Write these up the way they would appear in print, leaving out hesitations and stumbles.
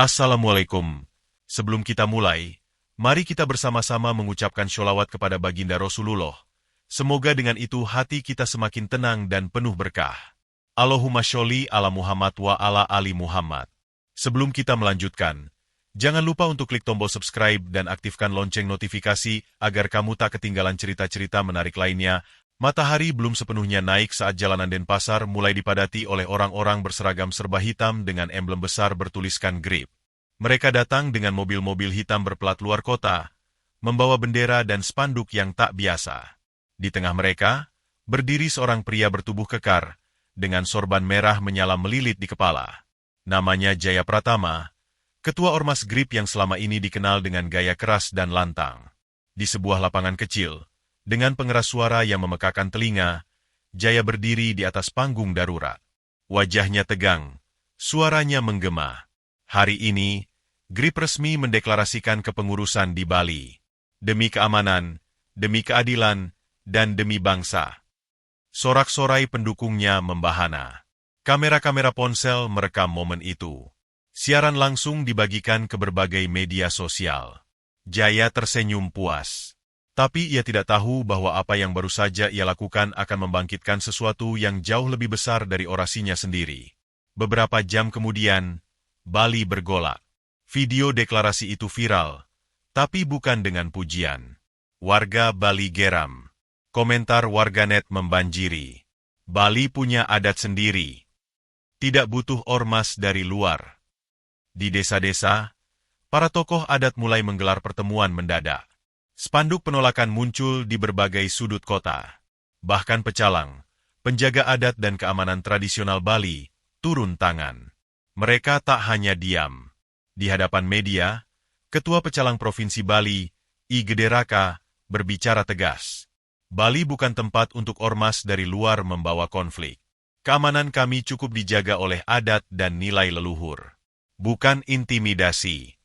Assalamualaikum. Sebelum kita mulai, mari kita bersama-sama mengucapkan sholawat kepada baginda Rasulullah. Semoga dengan itu hati kita semakin tenang dan penuh berkah. Allahumma sholli ala Muhammad wa ala ali Muhammad. Sebelum kita melanjutkan, jangan lupa untuk klik tombol subscribe dan aktifkan lonceng notifikasi agar kamu tak ketinggalan cerita-cerita menarik lainnya. Matahari belum sepenuhnya naik saat jalanan Denpasar mulai dipadati oleh orang-orang berseragam serba hitam dengan emblem besar bertuliskan GRIP. Mereka datang dengan mobil-mobil hitam berplat luar kota, membawa bendera dan spanduk yang tak biasa. Di tengah mereka, berdiri seorang pria bertubuh kekar, dengan sorban merah menyala melilit di kepala. Namanya Jaya Pratama, ketua Ormas GRIP yang selama ini dikenal dengan gaya keras dan lantang. Di sebuah lapangan kecil, dengan pengeras suara yang memekakan telinga, Jaya berdiri di atas panggung darurat. Wajahnya tegang, suaranya menggema. Hari ini, GRIP resmi mendeklarasikan kepengurusan di Bali. Demi keamanan, demi keadilan, dan demi bangsa. Sorak-sorai pendukungnya membahana. Kamera-kamera ponsel merekam momen itu. Siaran langsung dibagikan ke berbagai media sosial. Jaya tersenyum puas. Tapi ia tidak tahu bahwa apa yang baru saja ia lakukan akan membangkitkan sesuatu yang jauh lebih besar dari orasinya sendiri. Beberapa jam kemudian, Bali bergolak. Video deklarasi itu viral, tapi bukan dengan pujian. Warga Bali geram. Komentar warganet membanjiri. Bali punya adat sendiri. Tidak butuh ormas dari luar. Di desa-desa, para tokoh adat mulai menggelar pertemuan mendadak. Spanduk penolakan muncul di berbagai sudut kota. Bahkan pecalang, penjaga adat dan keamanan tradisional Bali, turun tangan. Mereka tak hanya diam. Di hadapan media, Ketua Pecalang Provinsi Bali, I Gede Raka, berbicara tegas. Bali bukan tempat untuk ormas dari luar membawa konflik. Keamanan kami cukup dijaga oleh adat dan nilai leluhur. Bukan intimidasi.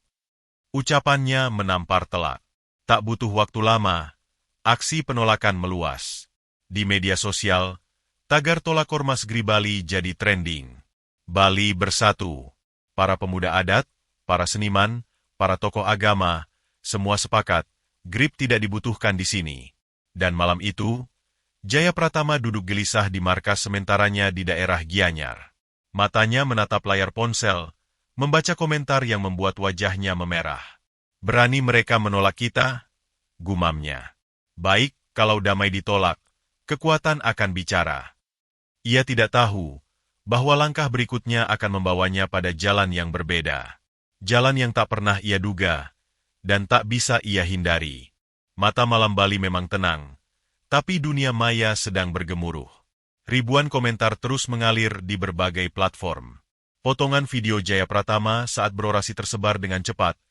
Ucapannya menampar telak. Tak butuh waktu lama, aksi penolakan meluas. Di media sosial, tagar tolak ormas GRIP Bali jadi trending. Bali bersatu. Para pemuda adat, para seniman, para tokoh agama, semua sepakat, GRIP tidak dibutuhkan di sini. Dan malam itu, Jaya Pratama duduk gelisah di markas sementaranya di daerah Gianyar. Matanya menatap layar ponsel, membaca komentar yang membuat wajahnya memerah. Berani mereka menolak kita? Gumamnya. Baik, kalau damai ditolak, kekuatan akan bicara. Ia tidak tahu bahwa langkah berikutnya akan membawanya pada jalan yang berbeda. Jalan yang tak pernah ia duga, dan tak bisa ia hindari. Mata malam Bali memang tenang, tapi dunia maya sedang bergemuruh. Ribuan komentar terus mengalir di berbagai platform. Potongan video Jaya Pratama saat berorasi tersebar dengan cepat,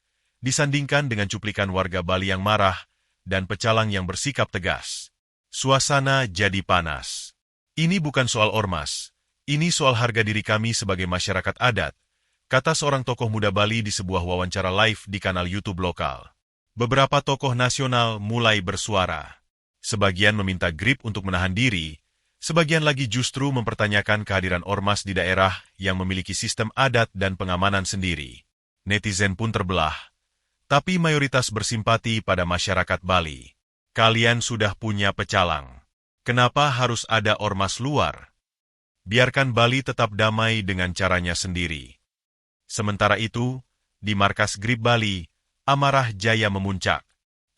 disandingkan dengan cuplikan warga Bali yang marah dan pecalang yang bersikap tegas. Suasana jadi panas. Ini bukan soal ormas, ini soal harga diri kami sebagai masyarakat adat, kata seorang tokoh muda Bali di sebuah wawancara live di kanal YouTube lokal. Beberapa tokoh nasional mulai bersuara. Sebagian meminta GRIP untuk menahan diri, sebagian lagi justru mempertanyakan kehadiran ormas di daerah yang memiliki sistem adat dan pengamanan sendiri. Netizen pun terbelah. Tapi mayoritas bersimpati pada masyarakat Bali. Kalian sudah punya pecalang. Kenapa harus ada ormas luar? Biarkan Bali tetap damai dengan caranya sendiri. Sementara itu, di markas GRIP Bali, amarah Jaya memuncak.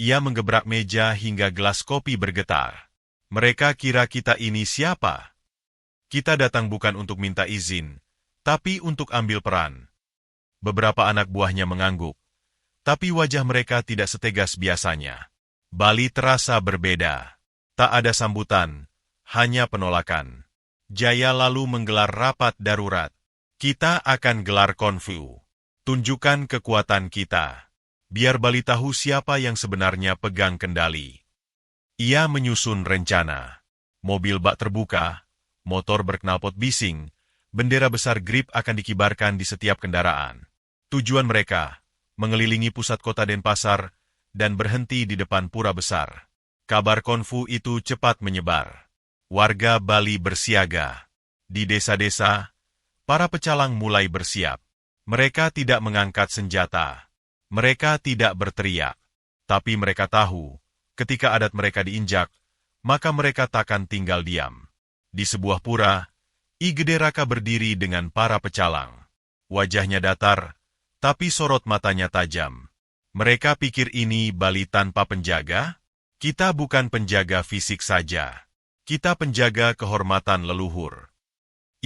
Ia menggebrak meja hingga gelas kopi bergetar. Mereka kira kita ini siapa? Kita datang bukan untuk minta izin, tapi untuk ambil peran. Beberapa anak buahnya mengangguk. Tapi wajah mereka tidak setegas biasanya. Bali terasa berbeda. Tak ada sambutan, hanya penolakan. Jaya lalu menggelar rapat darurat. Kita akan gelar konfu. Tunjukkan kekuatan kita. Biar Bali tahu siapa yang sebenarnya pegang kendali. Ia menyusun rencana. Mobil bak terbuka, motor berknalpot bising, bendera besar GRIP akan dikibarkan di setiap kendaraan. Tujuan mereka, mengelilingi pusat kota Denpasar, dan berhenti di depan pura besar. Kabar konfu itu cepat menyebar. Warga Bali bersiaga. Di desa-desa, para pecalang mulai bersiap. Mereka tidak mengangkat senjata. Mereka tidak berteriak. Tapi mereka tahu, ketika adat mereka diinjak, maka mereka takkan tinggal diam. Di sebuah pura, I Gede Raka berdiri dengan para pecalang. Wajahnya datar, tapi sorot matanya tajam. Mereka pikir ini Bali tanpa penjaga? Kita bukan penjaga fisik saja. Kita penjaga kehormatan leluhur.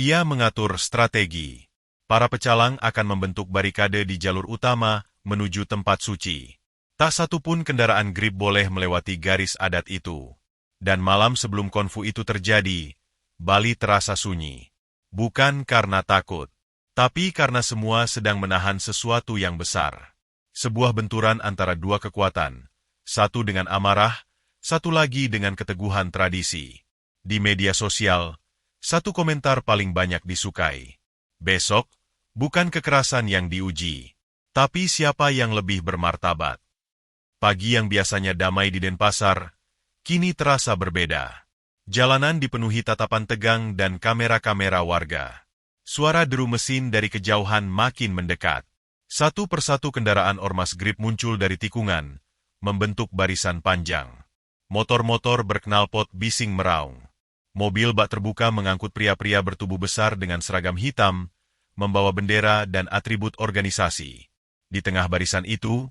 Ia mengatur strategi. Para pecalang akan membentuk barikade di jalur utama menuju tempat suci. Tak satu pun kendaraan grip boleh melewati garis adat itu. Dan malam sebelum konfu itu terjadi, Bali terasa sunyi. Bukan karena takut, tapi karena semua sedang menahan sesuatu yang besar. Sebuah benturan antara dua kekuatan, satu dengan amarah, satu lagi dengan keteguhan tradisi. Di media sosial, satu komentar paling banyak disukai. Besok, bukan kekerasan yang diuji, tapi siapa yang lebih bermartabat. Pagi yang biasanya damai di Denpasar, kini terasa berbeda. Jalanan dipenuhi tatapan tegang dan kamera-kamera warga. Suara deru mesin dari kejauhan makin mendekat. Satu persatu kendaraan ormas grip muncul dari tikungan, membentuk barisan panjang. Motor-motor berknalpot bising meraung. Mobil bak terbuka mengangkut pria-pria bertubuh besar dengan seragam hitam, membawa bendera dan atribut organisasi. Di tengah barisan itu,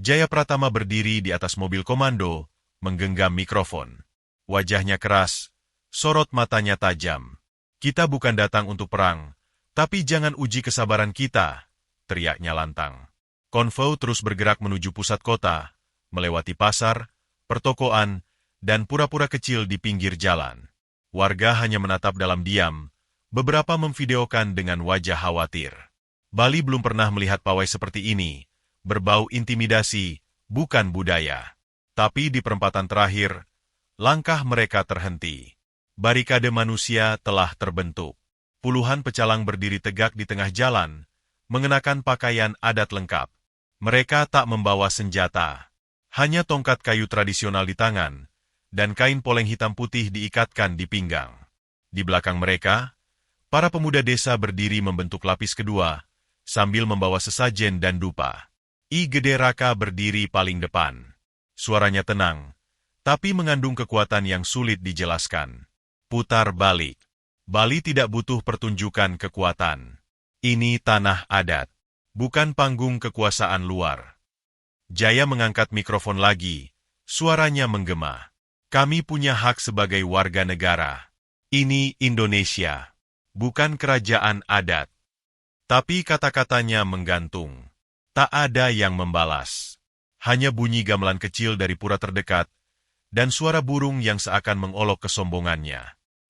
Jaya Pratama berdiri di atas mobil komando, menggenggam mikrofon. Wajahnya keras, sorot matanya tajam. Kita bukan datang untuk perang, tapi jangan uji kesabaran kita, teriaknya lantang. Konvoi terus bergerak menuju pusat kota, melewati pasar, pertokoan, dan pura-pura kecil di pinggir jalan. Warga hanya menatap dalam diam, beberapa memvideokan dengan wajah khawatir. Bali belum pernah melihat pawai seperti ini, berbau intimidasi, bukan budaya. Tapi di perempatan terakhir, langkah mereka terhenti. Barikade manusia telah terbentuk. Puluhan pecalang berdiri tegak di tengah jalan, mengenakan pakaian adat lengkap. Mereka tak membawa senjata, hanya tongkat kayu tradisional di tangan, dan kain poleng hitam putih diikatkan di pinggang. Di belakang mereka, para pemuda desa berdiri membentuk lapis kedua, sambil membawa sesajen dan dupa. I Gede Raka berdiri paling depan. Suaranya tenang, tapi mengandung kekuatan yang sulit dijelaskan. Putar balik. Bali tidak butuh pertunjukan kekuatan. Ini tanah adat, bukan panggung kekuasaan luar. Jaya mengangkat mikrofon lagi, suaranya menggema. Kami punya hak sebagai warga negara. Ini Indonesia, bukan kerajaan adat. Tapi kata-katanya menggantung. Tak ada yang membalas. Hanya bunyi gamelan kecil dari pura terdekat, dan suara burung yang seakan mengolok kesombongannya.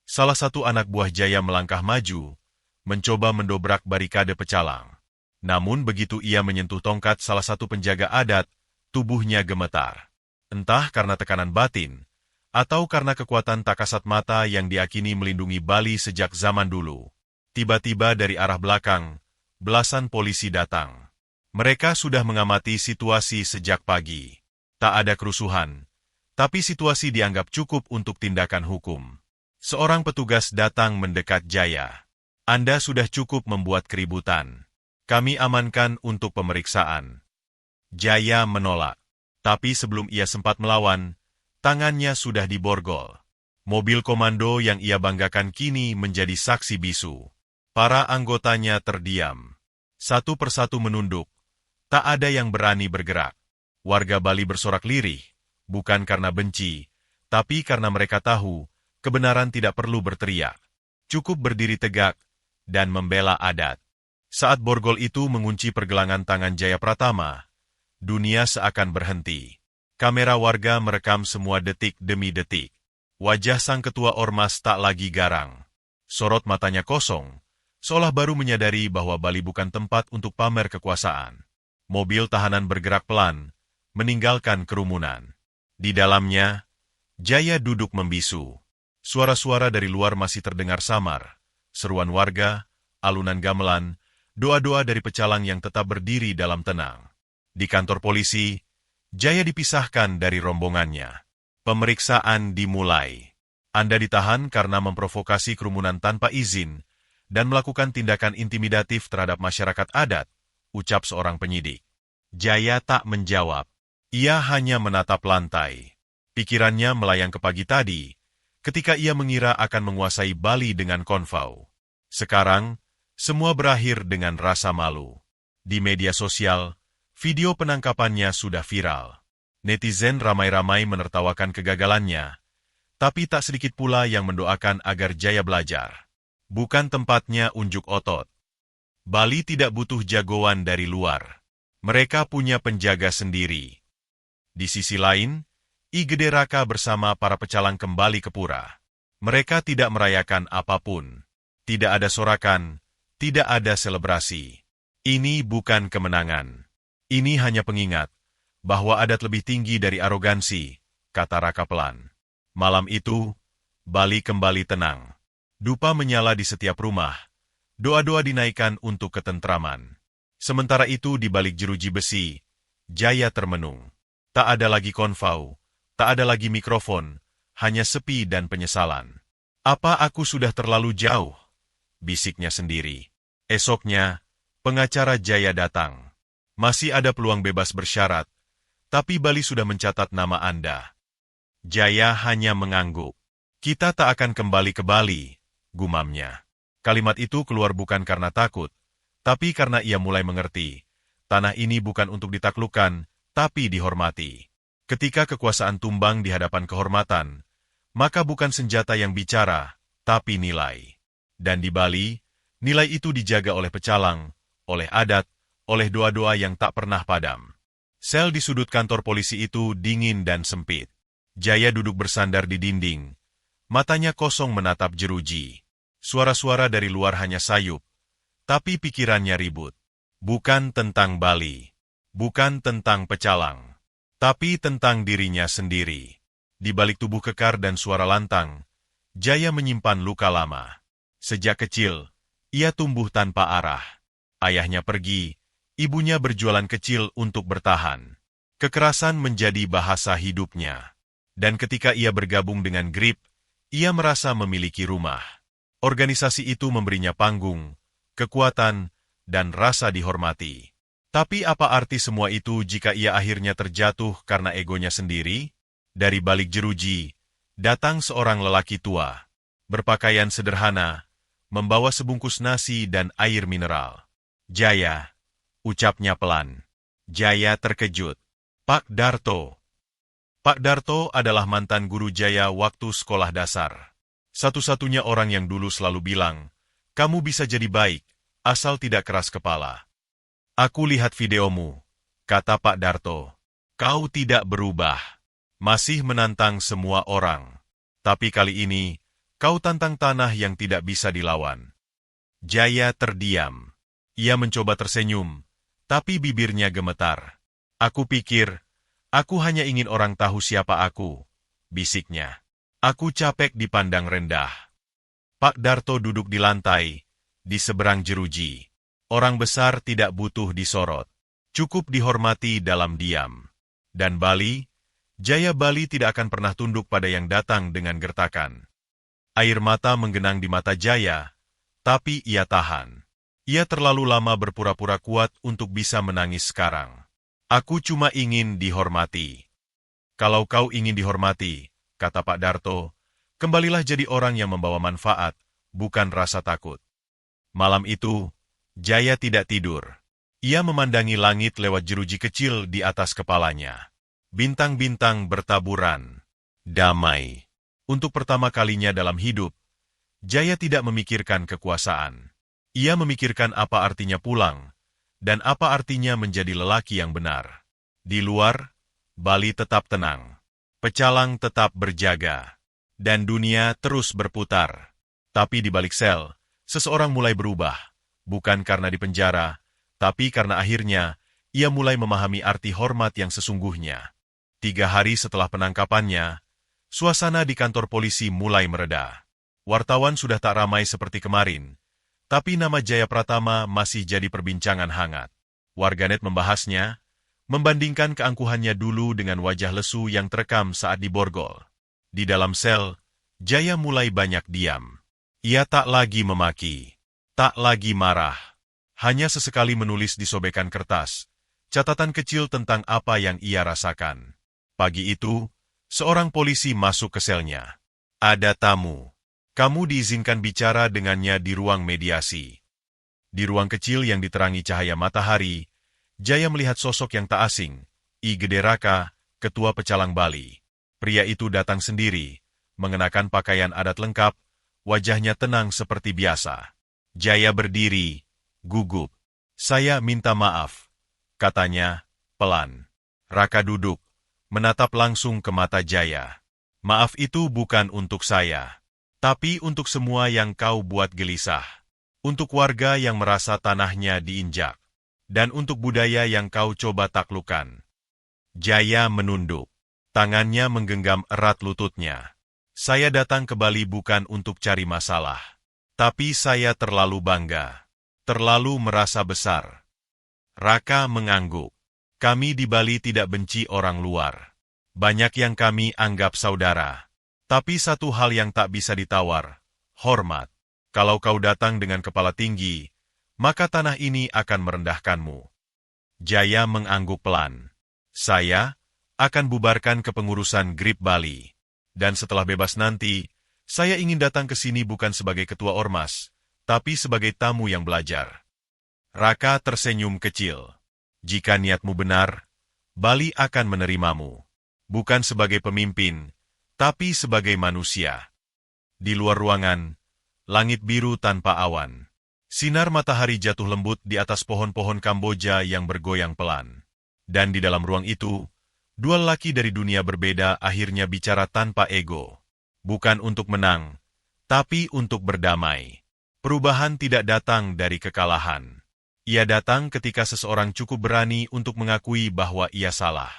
Salah satu anak buah Jaya melangkah maju, mencoba mendobrak barikade pecalang. Namun begitu ia menyentuh tongkat salah satu penjaga adat, tubuhnya gemetar. Entah karena tekanan batin, atau karena kekuatan tak kasat mata yang diakini melindungi Bali sejak zaman dulu. Tiba-tiba dari arah belakang, belasan polisi datang. Mereka sudah mengamati situasi sejak pagi. Tak ada kerusuhan, tapi situasi dianggap cukup untuk tindakan hukum. Seorang petugas datang mendekat Jaya. Anda sudah cukup membuat keributan. Kami amankan untuk pemeriksaan. Jaya menolak. Tapi sebelum ia sempat melawan, tangannya sudah diborgol. Mobil komando yang ia banggakan kini menjadi saksi bisu. Para anggotanya terdiam. Satu persatu menunduk. Tak ada yang berani bergerak. Warga Bali bersorak lirih, bukan karena benci, tapi karena mereka tahu kebenaran tidak perlu berteriak. Cukup berdiri tegak dan membela adat. Saat borgol itu mengunci pergelangan tangan Jaya Pratama, dunia seakan berhenti. Kamera warga merekam semua detik demi detik. Wajah sang ketua ormas tak lagi garang. Sorot matanya kosong, seolah baru menyadari bahwa Bali bukan tempat untuk pamer kekuasaan. Mobil tahanan bergerak pelan, meninggalkan kerumunan. Di dalamnya, Jaya duduk membisu. Suara-suara dari luar masih terdengar samar. Seruan warga, alunan gamelan, doa-doa dari pecalang yang tetap berdiri dalam tenang. Di kantor polisi, Jaya dipisahkan dari rombongannya. Pemeriksaan dimulai. Anda ditahan karena memprovokasi kerumunan tanpa izin dan melakukan tindakan intimidatif terhadap masyarakat adat, ucap seorang penyidik. Jaya tak menjawab. Ia hanya menatap lantai. Pikirannya melayang ke pagi tadi, ketika ia mengira akan menguasai Bali dengan konvau. Sekarang, semua berakhir dengan rasa malu. Di media sosial, video penangkapannya sudah viral. Netizen ramai-ramai menertawakan kegagalannya, tapi tak sedikit pula yang mendoakan agar Jaya belajar. Bukan tempatnya unjuk otot. Bali tidak butuh jagoan dari luar. Mereka punya penjaga sendiri. Di sisi lain, I Gede Raka bersama para pecalang kembali ke pura. Mereka tidak merayakan apapun. Tidak ada sorakan, tidak ada selebrasi. Ini bukan kemenangan. Ini hanya pengingat bahwa adat lebih tinggi dari arogansi, kata Raka pelan. Malam itu, Bali kembali tenang. Dupa menyala di setiap rumah. Doa-doa dinaikkan untuk ketentraman. Sementara itu di balik jeruji besi, Jaya termenung. Tak ada lagi konvau, tak ada lagi mikrofon, hanya sepi dan penyesalan. Apa aku sudah terlalu jauh? Bisiknya sendiri. Esoknya, pengacara Jaya datang. Masih ada peluang bebas bersyarat, tapi Bali sudah mencatat nama Anda. Jaya hanya mengangguk. Kita tak akan kembali ke Bali, gumamnya. Kalimat itu keluar bukan karena takut, tapi karena ia mulai mengerti. Tanah ini bukan untuk ditaklukkan, tapi dihormati. Ketika kekuasaan tumbang di hadapan kehormatan, maka bukan senjata yang bicara, tapi nilai. Dan di Bali, nilai itu dijaga oleh pecalang, oleh adat, oleh doa-doa yang tak pernah padam. Sel di sudut kantor polisi itu dingin dan sempit. Jaya duduk bersandar di dinding. Matanya kosong menatap jeruji. Suara-suara dari luar hanya sayup, tapi pikirannya ribut. Bukan tentang Bali, bukan tentang pecalang, tapi tentang dirinya sendiri. Di balik tubuh kekar dan suara lantang, Jaya menyimpan luka lama. Sejak kecil, ia tumbuh tanpa arah. Ayahnya pergi, ibunya berjualan kecil untuk bertahan. Kekerasan menjadi bahasa hidupnya. Dan ketika ia bergabung dengan GRIP, ia merasa memiliki rumah. Organisasi itu memberinya panggung, kekuatan, dan rasa dihormati. Tapi apa arti semua itu jika ia akhirnya terjatuh karena egonya sendiri? Dari balik jeruji, datang seorang lelaki tua, berpakaian sederhana, membawa sebungkus nasi dan air mineral. Jaya, ucapnya pelan. Jaya terkejut. Pak Darto. Pak Darto adalah mantan guru Jaya waktu sekolah dasar. Satu-satunya orang yang dulu selalu bilang, kamu bisa jadi baik, asal tidak keras kepala. Aku lihat videomu, kata Pak Darto. Kau tidak berubah. Masih menantang semua orang. Tapi kali ini, kau tantang tanah yang tidak bisa dilawan. Jaya terdiam. Ia mencoba tersenyum, tapi bibirnya gemetar. Aku pikir, aku hanya ingin orang tahu siapa aku, bisiknya. Aku capek dipandang rendah. Pak Darto duduk di lantai, di seberang jeruji. Orang besar tidak butuh disorot. Cukup dihormati dalam diam. Dan Bali, Jaya Bali tidak akan pernah tunduk pada yang datang dengan gertakan. Air mata menggenang di mata Jaya, tapi ia tahan. Ia terlalu lama berpura-pura kuat untuk bisa menangis sekarang. Aku cuma ingin dihormati. Kalau kau ingin dihormati, kata Pak Darto, kembalilah jadi orang yang membawa manfaat, bukan rasa takut. Malam itu, Jaya tidak tidur. Ia memandangi langit lewat jeruji kecil di atas kepalanya. Bintang-bintang bertaburan. Damai. Untuk pertama kalinya dalam hidup, Jaya tidak memikirkan kekuasaan. Ia memikirkan apa artinya pulang, dan apa artinya menjadi lelaki yang benar. Di luar, Bali tetap tenang. Pecalang tetap berjaga. Dan dunia terus berputar. Tapi di balik sel, seseorang mulai berubah. Bukan karena dipenjara, tapi karena akhirnya, ia mulai memahami arti hormat yang sesungguhnya. 3 hari setelah penangkapannya, suasana di kantor polisi mulai mereda. Wartawan sudah tak ramai seperti kemarin, tapi nama Jaya Pratama masih jadi perbincangan hangat. Warganet membahasnya, membandingkan keangkuhannya dulu dengan wajah lesu yang terekam saat diborgol. Di dalam sel, Jaya mulai banyak diam. Ia tak lagi memaki, tak lagi marah. Hanya sesekali menulis di sobekan kertas, catatan kecil tentang apa yang ia rasakan. Pagi itu, seorang polisi masuk ke selnya. Ada tamu. Kamu diizinkan bicara dengannya di ruang mediasi. Di ruang kecil yang diterangi cahaya matahari, Jaya melihat sosok yang tak asing, I Gede Raka, ketua pecalang Bali. Pria itu datang sendiri, mengenakan pakaian adat lengkap, wajahnya tenang seperti biasa. Jaya berdiri, gugup. Saya minta maaf, katanya, pelan. Raka duduk, menatap langsung ke mata Jaya. Maaf itu bukan untuk saya, tapi untuk semua yang kau buat gelisah. Untuk warga yang merasa tanahnya diinjak, dan untuk budaya yang kau coba taklukkan. Jaya menunduk. Tangannya menggenggam erat lututnya. Saya datang ke Bali bukan untuk cari masalah. Tapi saya terlalu bangga. Terlalu merasa besar. Raka mengangguk. Kami di Bali tidak benci orang luar. Banyak yang kami anggap saudara. Tapi satu hal yang tak bisa ditawar, hormat. Kalau kau datang dengan kepala tinggi, maka tanah ini akan merendahkanmu. Jaya mengangguk pelan. Saya akan bubarkan kepengurusan GRIP Bali. Dan setelah bebas nanti, saya ingin datang ke sini bukan sebagai ketua ormas, tapi sebagai tamu yang belajar. Raka tersenyum kecil. Jika niatmu benar, Bali akan menerimamu. Bukan sebagai pemimpin, tapi sebagai manusia. Di luar ruangan, langit biru tanpa awan. Sinar matahari jatuh lembut di atas pohon-pohon Kamboja yang bergoyang pelan. Dan di dalam ruang itu, dua lelaki dari dunia berbeda akhirnya bicara tanpa ego. Bukan untuk menang, tapi untuk berdamai. Perubahan tidak datang dari kekalahan. Ia datang ketika seseorang cukup berani untuk mengakui bahwa ia salah.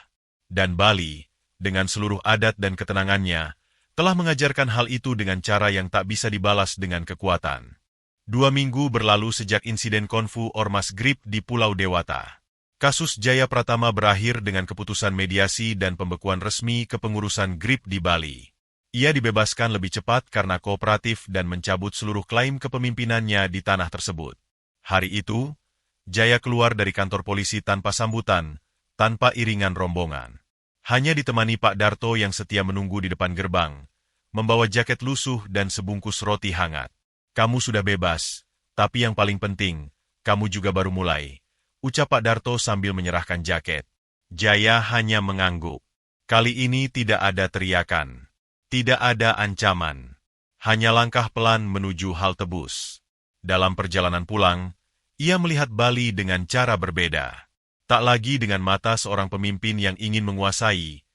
Dan Bali, dengan seluruh adat dan ketenangannya, telah mengajarkan hal itu dengan cara yang tak bisa dibalas dengan kekuatan. 2 minggu berlalu sejak insiden konfu Ormas GRIP di Pulau Dewata. Kasus Jaya Pratama berakhir dengan keputusan mediasi dan pembekuan resmi kepengurusan GRIP di Bali. Ia dibebaskan lebih cepat karena kooperatif dan mencabut seluruh klaim kepemimpinannya di tanah tersebut. Hari itu, Jaya keluar dari kantor polisi tanpa sambutan, tanpa iringan rombongan. Hanya ditemani Pak Darto yang setia menunggu di depan gerbang, membawa jaket lusuh dan sebungkus roti hangat. Kamu sudah bebas, tapi yang paling penting, kamu juga baru mulai, ucap Pak Darto sambil menyerahkan jaket. Jaya hanya mengangguk. Kali ini tidak ada teriakan, tidak ada ancaman, hanya langkah pelan menuju halte bus. Dalam perjalanan pulang, ia melihat Bali dengan cara berbeda. Tak lagi dengan mata seorang pemimpin yang ingin menguasai,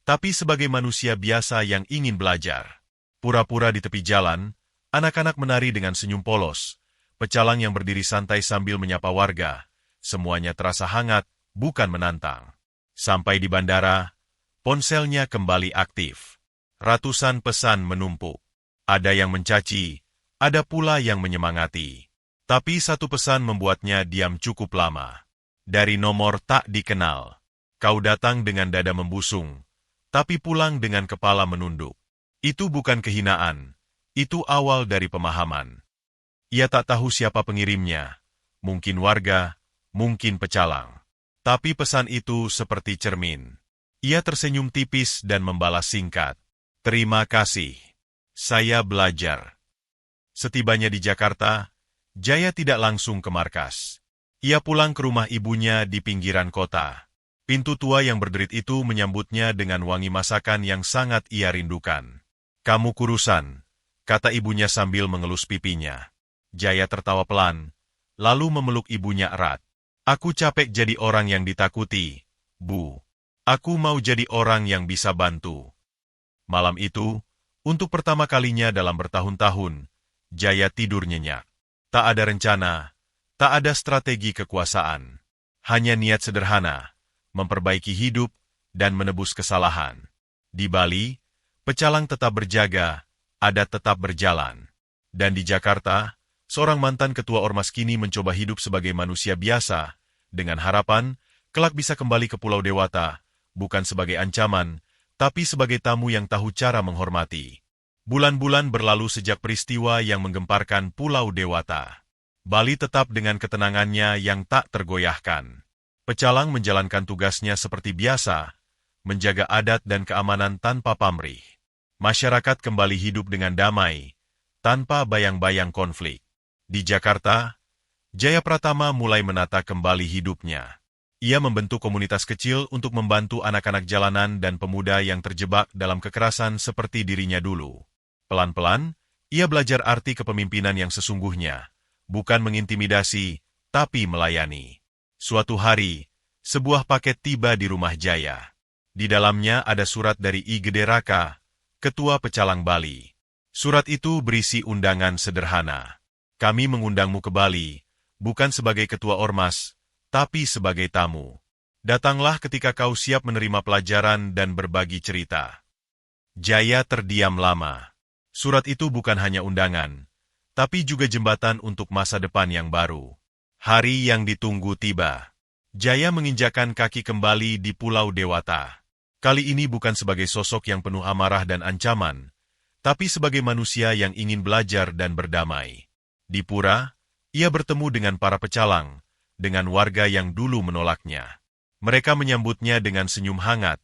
tapi sebagai manusia biasa yang ingin belajar. Pura-pura di tepi jalan, anak-anak menari dengan senyum polos, pecalang yang berdiri santai sambil menyapa warga, semuanya terasa hangat, bukan menantang. Sampai di bandara, ponselnya kembali aktif. Ratusan pesan menumpuk. Ada yang mencaci, ada pula yang menyemangati. Tapi satu pesan membuatnya diam cukup lama. Dari nomor tak dikenal. Kau datang dengan dada membusung, tapi pulang dengan kepala menunduk. Itu bukan kehinaan, itu awal dari pemahaman. Ia tak tahu siapa pengirimnya, mungkin warga, mungkin pecalang. Tapi pesan itu seperti cermin. Ia tersenyum tipis dan membalas singkat. Terima kasih. Saya belajar. Setibanya di Jakarta, Jaya tidak langsung ke markas. Ia pulang ke rumah ibunya di pinggiran kota. Pintu tua yang berderit itu menyambutnya dengan wangi masakan yang sangat ia rindukan. Kamu kurusan, kata ibunya sambil mengelus pipinya. Jaya tertawa pelan, lalu memeluk ibunya erat. Aku capek jadi orang yang ditakuti, Bu. Aku mau jadi orang yang bisa bantu. Malam itu, untuk pertama kalinya dalam bertahun-tahun, Jaya tidur nyenyak. Tak ada rencana, tak ada strategi kekuasaan. Hanya niat sederhana, memperbaiki hidup dan menebus kesalahan. Di Bali, pecalang tetap berjaga, adat tetap berjalan. Dan di Jakarta, seorang mantan ketua ormas kini mencoba hidup sebagai manusia biasa, dengan harapan, kelak bisa kembali ke Pulau Dewata, bukan sebagai ancaman, tapi sebagai tamu yang tahu cara menghormati. Bulan-bulan berlalu sejak peristiwa yang menggemparkan Pulau Dewata. Bali tetap dengan ketenangannya yang tak tergoyahkan. Pecalang menjalankan tugasnya seperti biasa, menjaga adat dan keamanan tanpa pamrih. Masyarakat kembali hidup dengan damai, tanpa bayang-bayang konflik. Di Jakarta, Jaya Pratama mulai menata kembali hidupnya. Ia membentuk komunitas kecil untuk membantu anak-anak jalanan dan pemuda yang terjebak dalam kekerasan seperti dirinya dulu. Pelan-pelan, ia belajar arti kepemimpinan yang sesungguhnya, bukan mengintimidasi, tapi melayani. Suatu hari, sebuah paket tiba di rumah Jaya. Di dalamnya ada surat dari I Gede Raka, Ketua Pecalang Bali. Surat itu berisi undangan sederhana. Kami mengundangmu ke Bali, bukan sebagai ketua ormas, tapi sebagai tamu. Datanglah ketika kau siap menerima pelajaran dan berbagi cerita. Jaya terdiam lama. Surat itu bukan hanya undangan, tapi juga jembatan untuk masa depan yang baru. Hari yang ditunggu tiba. Jaya menginjakan kaki kembali di Pulau Dewata. Kali ini bukan sebagai sosok yang penuh amarah dan ancaman, tapi sebagai manusia yang ingin belajar dan berdamai. Di Pura, ia bertemu dengan para pecalang, dengan warga yang dulu menolaknya. Mereka menyambutnya dengan senyum hangat,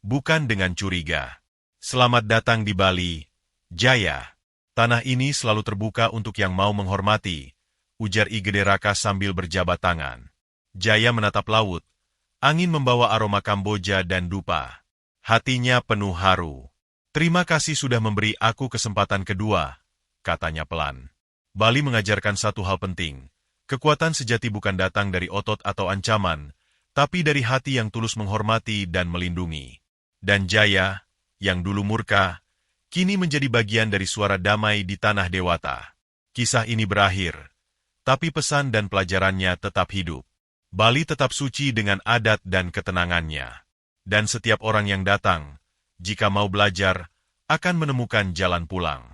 bukan dengan curiga. Selamat datang di Bali, Jaya. Tanah ini selalu terbuka untuk yang mau menghormati, ujar I Gede Raka sambil berjabat tangan. Jaya menatap laut, angin membawa aroma Kamboja dan dupa. Hatinya penuh haru. Terima kasih sudah memberi aku kesempatan kedua, katanya pelan. Bali mengajarkan satu hal penting. Kekuatan sejati bukan datang dari otot atau ancaman, tapi dari hati yang tulus menghormati dan melindungi. Dan Jaya, yang dulu murka, kini menjadi bagian dari suara damai di tanah Dewata. Kisah ini berakhir, tapi pesan dan pelajarannya tetap hidup. Bali tetap suci dengan adat dan ketenangannya. Dan setiap orang yang datang, jika mau belajar, akan menemukan jalan pulang.